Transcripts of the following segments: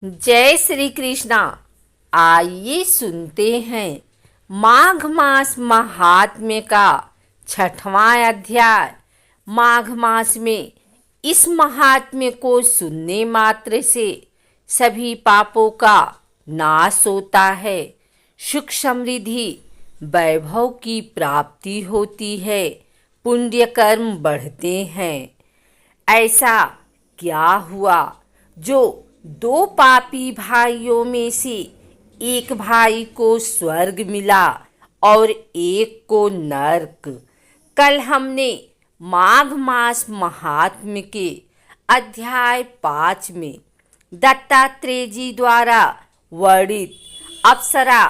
जय श्री कृष्णा। आइए सुनते हैं माघ मास महात्म्य का 6वां अध्याय। माघ मास में इस महात्म्य को सुनने मात्र से सभी पापों का नाश होता है, सुख समृद्धि वैभव की प्राप्ति होती है, पुण्य कर्म बढ़ते हैं। ऐसा क्या हुआ जो 2 पापी भाइयों में से एक भाई को स्वर्ग मिला और एक को नरक। कल हमने माघ मास महात्म्य के अध्याय 5 में दत्तात्रेय जी द्वारा वर्णित अप्सरा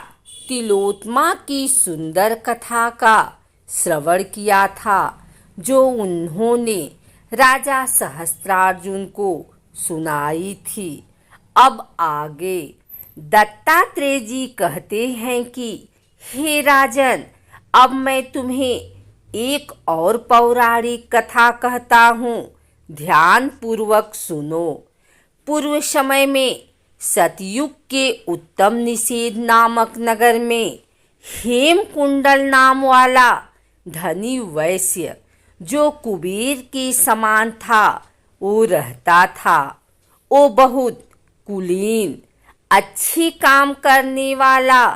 तिलोत्तमा की सुंदर कथा का श्रवण किया था, जो उन्होंने राजा सहस्त्रार्जुन को सुनाई थी। अब आगे दत्तात्रेय जी कहते हैं कि हे राजन, अब मैं तुम्हें एक और पौराणिक कथा कहता हूँ, ध्यान पूर्वक सुनो। पूर्व समय में सतयुग के उत्तम निषेध नामक नगर में हेमकुंडल नाम वाला धनी वैश्य, जो कुबेर के समान था, वो रहता था। वो बहुत कुलीन, अच्छे काम करने वाला,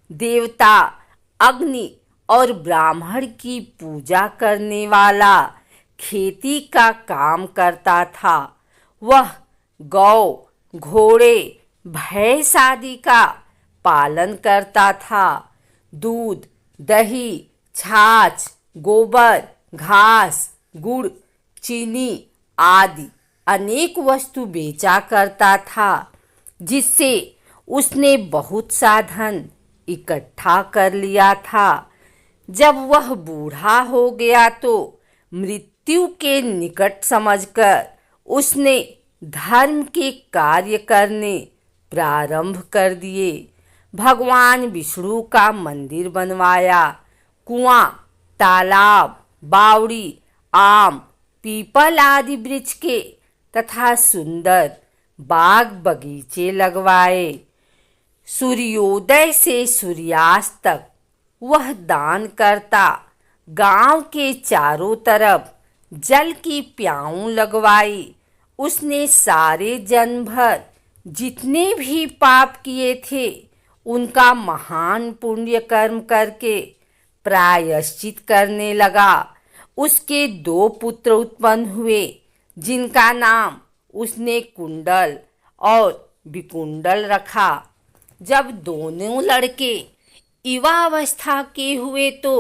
देवता अग्नि और ब्राह्मण की पूजा करने वाला, खेती का काम करता था। वह गौ, घोड़े, भैंस आदि का पालन करता था। दूध, दही, छाछ, गोबर, घास, गुड़, चीनी आदि अनेक वस्तु बेचा करता था, जिससे उसने बहुत सा धन इकट्ठा कर लिया था। जब वह बूढ़ा हो गया तो मृत्यु के निकट समझकर उसने धर्म के कार्य करने प्रारंभ कर दिए। भगवान विष्णु का मंदिर बनवाया, कुआं, तालाब, बावड़ी, आम, पीपल आदि वृक्ष के तथा सुंदर बाग बगीचे लगवाए। सूर्योदय से सूर्यास्त तक वह दान करता। गांव के चारों तरफ जल की प्याऊ लगवाई। उसने सारे जन्म भर जितने भी पाप किए थे, उनका महान पुण्य कर्म करके प्रायश्चित करने लगा। उसके 2 पुत्र उत्पन्न हुए, जिनका नाम उसने कुंडल और विकुंडल रखा। जब दोनों लड़के युवावस्था के हुए तो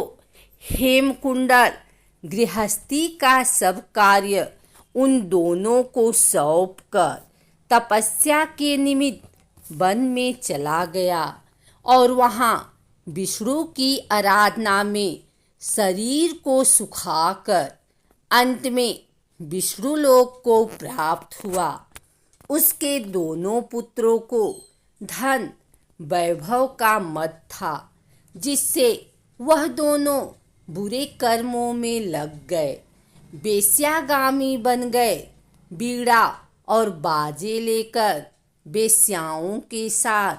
हेमकुंडल गृहस्थी का सब कार्य उन दोनों को सौंप कर तपस्या के निमित्त वन में चला गया और वहाँ विष्णु की आराधना में शरीर को सुखाकर अंत में विष्णु लोक को प्राप्त हुआ। उसके दोनों पुत्रों को धन वैभव का मद था, जिससे वह दोनों बुरे कर्मों में लग गए, वेश्यागामी बन गए। बीड़ा और बाजे लेकर वेश्याओं के साथ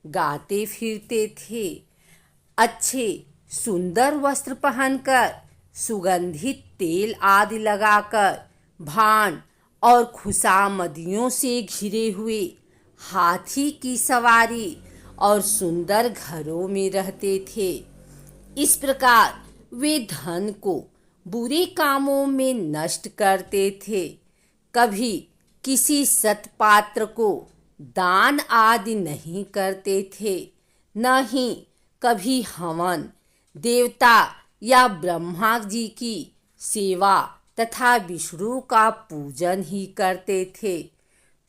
गाते फिरते थे। अच्छे सुंदर वस्त्र पहनकर, सुगंधित तेल आदि लगाकर, भान और खुशामदियों से घिरे हुए हाथी की सवारी और सुंदर घरों में रहते थे। इस प्रकार वे धन को बुरे कामों में नष्ट करते थे। कभी किसी सत्पात्र को दान आदि नहीं करते थे, न ही कभी हवन, देवता या ब्रह्मा जी की सेवा तथा विष्णु का पूजन ही करते थे।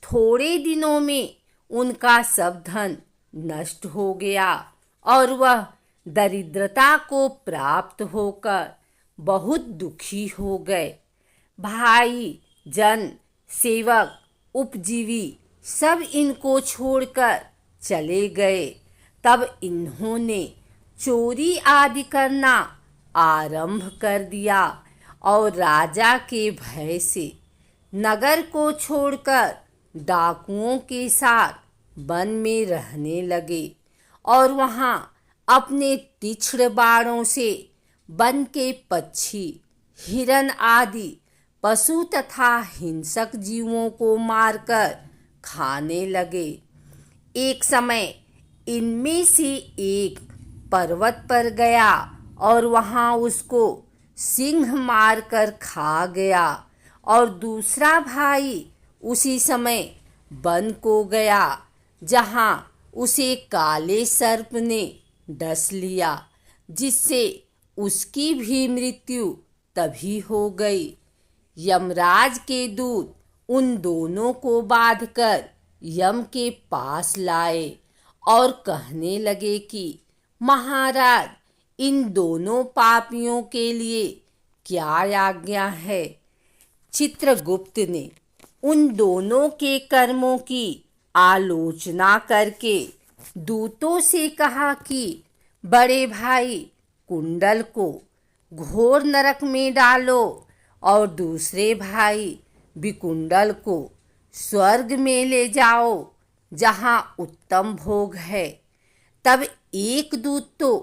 थोड़े दिनों में उनका सब धन नष्ट हो गया और वह दरिद्रता को प्राप्त होकर बहुत दुखी हो गए। भाई, जन, सेवक, उपजीवी सब इनको छोड़कर चले गए। तब इन्होंने चोरी आदि करना आरंभ कर दिया और राजा के भय से नगर को छोड़कर डाकुओं के साथ वन में रहने लगे और वहाँ अपने तीक्ष्ण बाणों से वन के पक्षी, हिरन आदि पशु तथा हिंसक जीवों को मारकर खाने लगे। एक समय इनमें से एक पर्वत पर गया और वहाँ उसको सिंह मारकर खा गया और दूसरा भाई उसी समय वन को गया जहाँ उसे काले सर्प ने डस लिया, जिससे उसकी भी मृत्यु तभी हो गई। यमराज के दूत उन दोनों को बांधकर यम के पास लाए और कहने लगे कि महाराज, इन दोनों पापियों के लिए क्या आज्ञा है? चित्रगुप्त ने उन दोनों के कर्मों की आलोचना करके दूतों से कहा कि बड़े भाई कुंडल को घोर नरक में डालो और दूसरे भाई विकुंडल को स्वर्ग में ले जाओ जहाँ उत्तम भोग है। तब एक दूत तो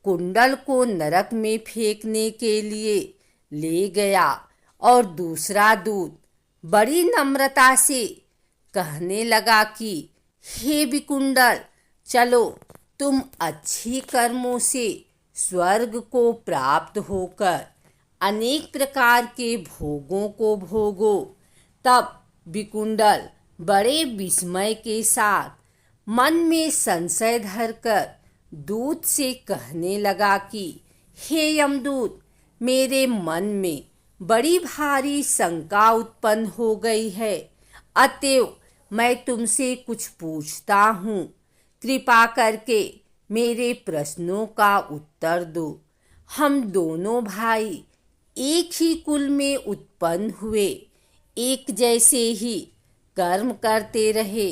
कुंडल को नरक में फेंकने के लिए ले गया और दूसरा दूत बड़ी नम्रता से कहने लगा कि हे विकुंडल, चलो तुम अच्छी कर्मों से स्वर्ग को प्राप्त होकर अनेक प्रकार के भोगों को भोगो। तब विकुंडल बड़े विस्मय के साथ मन में संशय धरकर दूत से कहने लगा कि हे यमदूत, मेरे मन में बड़ी भारी शंका उत्पन्न हो गई है, अतएव मैं तुमसे कुछ पूछता हूँ। कृपा करके मेरे प्रश्नों का उत्तर दो। हम दोनों भाई एक ही कुल में उत्पन्न हुए, एक जैसे ही कर्म करते रहे।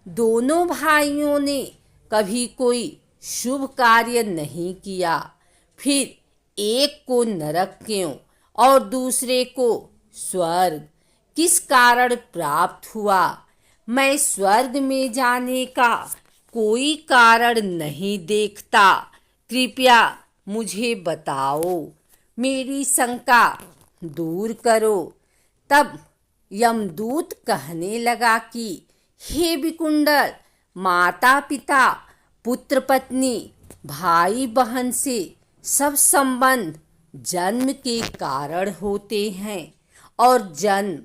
दोनों भाइयों ने कभी कोई शुभ कार्य नहीं किया, फिर एक को नरक क्यों और दूसरे को स्वर्ग किस कारण प्राप्त हुआ? मैं स्वर्ग में जाने का कोई कारण नहीं देखता, कृपया मुझे बताओ, मेरी शंका दूर करो। तब यमदूत कहने लगा कि हे विकुंडल, माता पिता, पुत्र पत्नी, भाई बहन से सब संबंध जन्म के कारण होते हैं और जन्म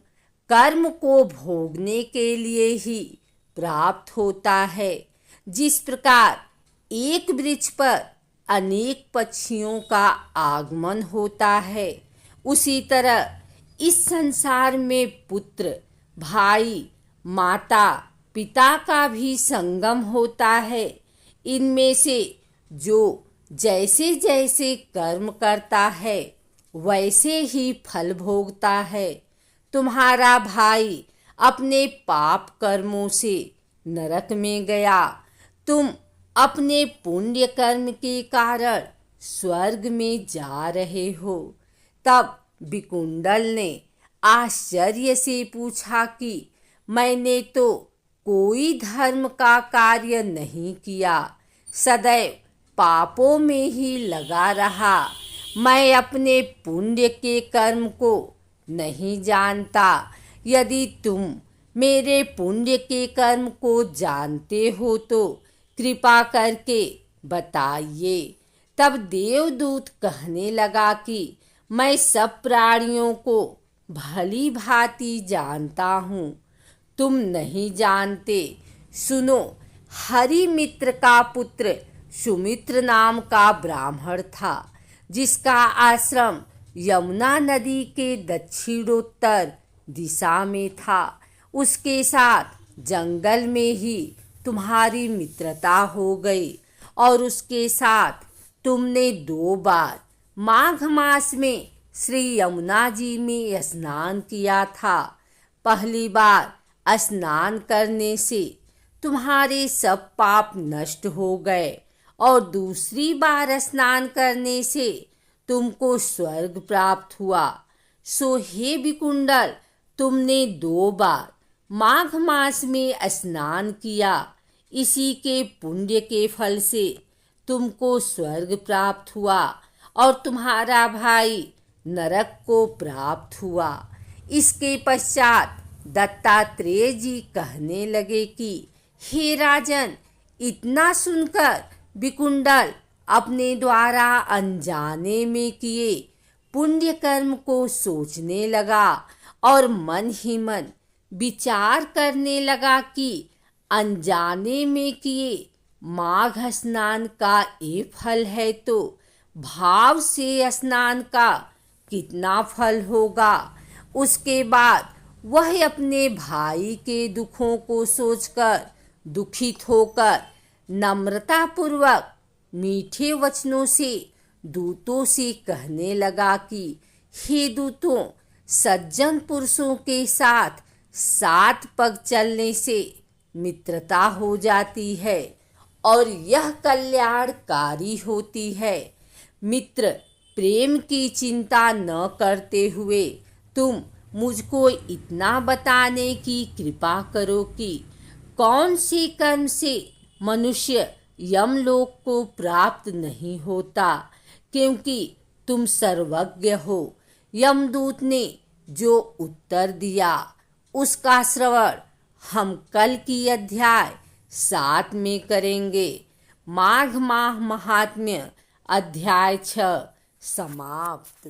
कर्म को भोगने के लिए ही प्राप्त होता है। जिस प्रकार एक वृक्ष पर अनेक पक्षियों का आगमन होता है, उसी तरह इस संसार में पुत्र, भाई, माता, पिता का भी संगम होता है। इनमें से जो जैसे जैसे कर्म करता है वैसे ही फल भोगता है। तुम्हारा भाई अपने पाप कर्मों से नरक में गया, तुम अपने पुण्य कर्म के कारण स्वर्ग में जा रहे हो। तब विकुंडल ने आश्चर्य से पूछा कि मैंने तो कोई धर्म का कार्य नहीं किया, सदैव पापों में ही लगा रहा। मैं अपने पुण्य के कर्म को नहीं जानता। यदि तुम मेरे पुण्य के कर्म को जानते हो तो कृपा करके बताइए। तब देवदूत कहने लगा कि मैं सब प्राणियों को भली भांति जानता हूँ, तुम नहीं जानते। सुनो, हरिमित्र का पुत्र सुमित्र नाम का ब्राह्मण था, जिसका आश्रम यमुना नदी के दक्षिणोत्तर दिशा में था। उसके साथ जंगल में ही तुम्हारी मित्रता हो गई और उसके साथ तुमने 2 बार माघ मास में श्री यमुना जी में स्नान किया था। पहली बार स्नान करने से तुम्हारे सब पाप नष्ट हो गए और दूसरी बार स्नान करने से तुमको स्वर्ग प्राप्त हुआ। सो हे विकुंडल, तुमने 2 बार माघ मास में स्नान किया, इसी के पुण्य के फल से तुमको स्वर्ग प्राप्त हुआ और तुम्हारा भाई नरक को प्राप्त हुआ। इसके पश्चात दत्तात्रेय जी कहने लगे कि हे राजन, इतना सुनकर विकुंडल अपने द्वारा अनजाने में किए पुण्य कर्म को सोचने लगा और मन ही मन विचार करने लगा कि अनजाने में किए माघ स्नान का ये फल है तो भाव से स्नान का कितना फल होगा। उसके बाद वह अपने भाई के दुखों को सोचकर दुखित होकर नम्रता पूर्वक मीठे वचनों से दूतों से कहने लगा कि हे दूतों, सज्जन पुरुषों के साथ 7 पग चलने से मित्रता हो जाती है और यह कल्याणकारी होती है। मित्र प्रेम की चिंता न करते हुए तुम मुझको इतना बताने की कृपा करो कि कौन से कर्म से मनुष्य यमलोक को प्राप्त नहीं होता, क्योंकि तुम सर्वज्ञ हो। यमदूत ने जो उत्तर दिया उसका श्रवण हम कल की अध्याय 7 में करेंगे। माघ माह महात्म्य अध्याय 6 समाप्त।